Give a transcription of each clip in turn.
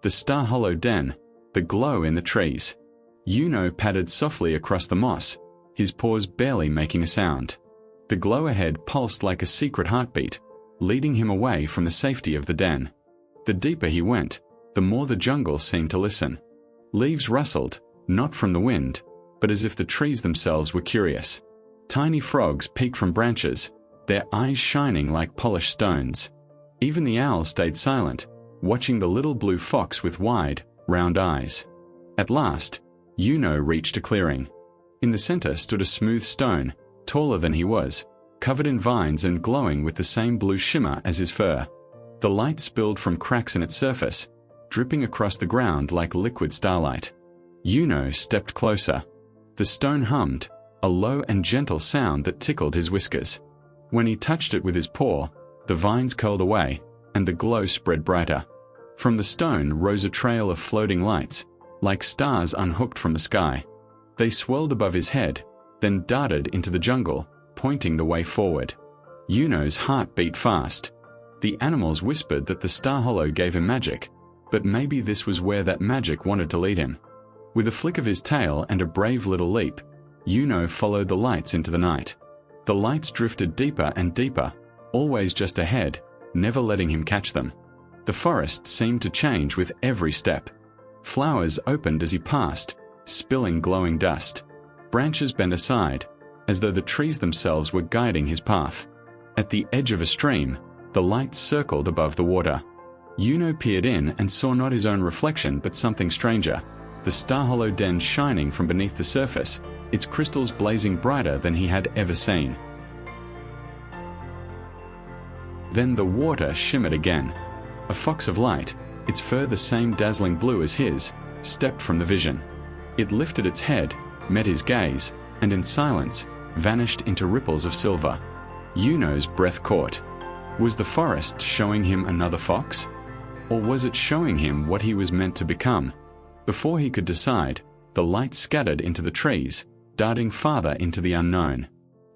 The star-hollow den, the glow in the trees. Yuno padded softly across the moss, his paws barely making a sound. The glow ahead pulsed like a secret heartbeat, leading him away from the safety of the den. The deeper he went, the more the jungle seemed to listen. Leaves rustled, not from the wind, but as if the trees themselves were curious. Tiny frogs peeked from branches, their eyes shining like polished stones. Even the owl stayed silent, watching the little blue fox with wide, round eyes. At last, Yuno reached a clearing. In the center stood a smooth stone, taller than he was, covered in vines and glowing with the same blue shimmer as his fur. The light spilled from cracks in its surface, dripping across the ground like liquid starlight. Yuno stepped closer. The stone hummed, a low and gentle sound that tickled his whiskers. When he touched it with his paw, the vines curled away, and the glow spread brighter. From the stone rose a trail of floating lights, like stars unhooked from the sky. They swirled above his head, then darted into the jungle, pointing the way forward. Yuno's heart beat fast. The animals whispered that the star hollow gave him magic, but maybe this was where that magic wanted to lead him. With a flick of his tail and a brave little leap, Yuno followed the lights into the night. The lights drifted deeper and deeper, always just ahead, never letting him catch them. The forest seemed to change with every step. Flowers opened as he passed, spilling glowing dust. Branches bent aside, as though the trees themselves were guiding his path. At the edge of a stream, the lights circled above the water. Yuno peered in and saw not his own reflection but something stranger. The star-hollow den shining from beneath the surface, its crystals blazing brighter than he had ever seen. Then the water shimmered again. A fox of light, its fur the same dazzling blue as his, stepped from the vision. It lifted its head, met his gaze, and in silence, vanished into ripples of silver. Yuno's breath caught. Was the forest showing him another fox? Or was it showing him what he was meant to become? Before he could decide, the light scattered into the trees, darting farther into the unknown.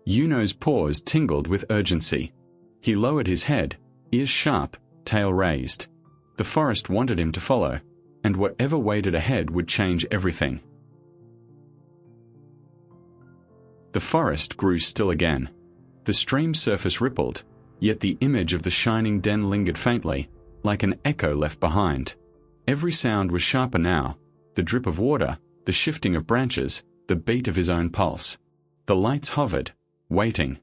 Yuno's paws tingled with urgency. He lowered his head, ears sharp, tail raised. The forest wanted him to follow, and whatever waited ahead would change everything. The forest grew still again. The stream's surface rippled, yet the image of the shining den lingered faintly, like an echo left behind. Every sound was sharper now, the drip of water, the shifting of branches, the beat of his own pulse. The lights hovered, waiting.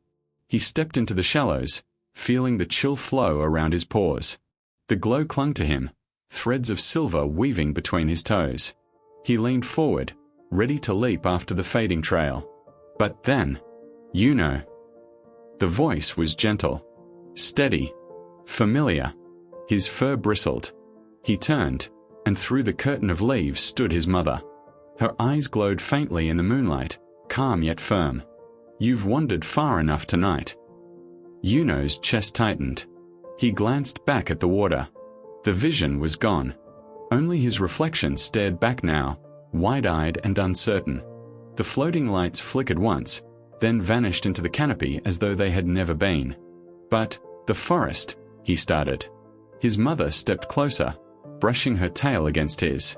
He stepped into the shallows, feeling the chill flow around his paws. The glow clung to him, threads of silver weaving between his toes. He leaned forward, ready to leap after the fading trail. But then, Yuno. The voice was gentle, steady, familiar. His fur bristled. He turned, and through the curtain of leaves stood his mother. Her eyes glowed faintly in the moonlight, calm yet firm. "You've wandered far enough tonight." Yuno's chest tightened. He glanced back at the water. The vision was gone. Only his reflection stared back now, wide-eyed and uncertain. The floating lights flickered once, then vanished into the canopy as though they had never been. But, the forest, he started. His mother stepped closer, brushing her tail against his.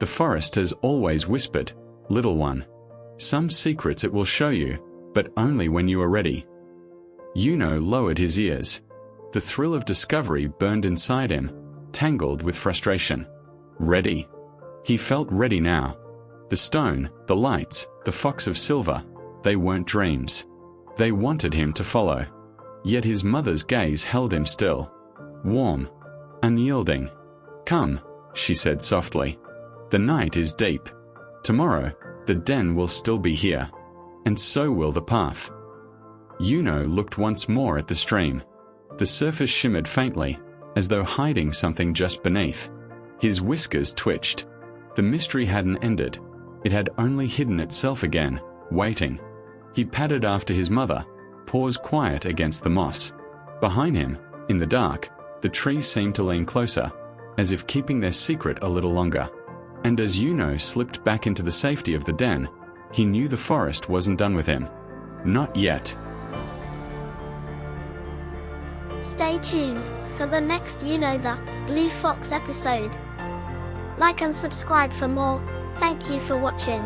The forest has always whispered, "Little one. Some secrets it will show you, but only when you are ready." Yuno lowered his ears. The thrill of discovery burned inside him, tangled with frustration. Ready. He felt ready now. The stone, the lights, the fox of silver, they weren't dreams. They wanted him to follow. Yet his mother's gaze held him still. Warm. Unyielding. "Come," she said softly. "The night is deep. Tomorrow, the den will still be here. And so will the path." Yuno looked once more at the stream. The surface shimmered faintly, as though hiding something just beneath. His whiskers twitched. The mystery hadn't ended. It had only hidden itself again, waiting. He padded after his mother, paws quiet against the moss. Behind him, in the dark, the trees seemed to lean closer, as if keeping their secret a little longer. And as Yuno slipped back into the safety of the den, he knew the forest wasn't done with him. Not yet. Stay tuned for the next Yuno the Blue Fox episode. Like and subscribe for more. Thank you for watching.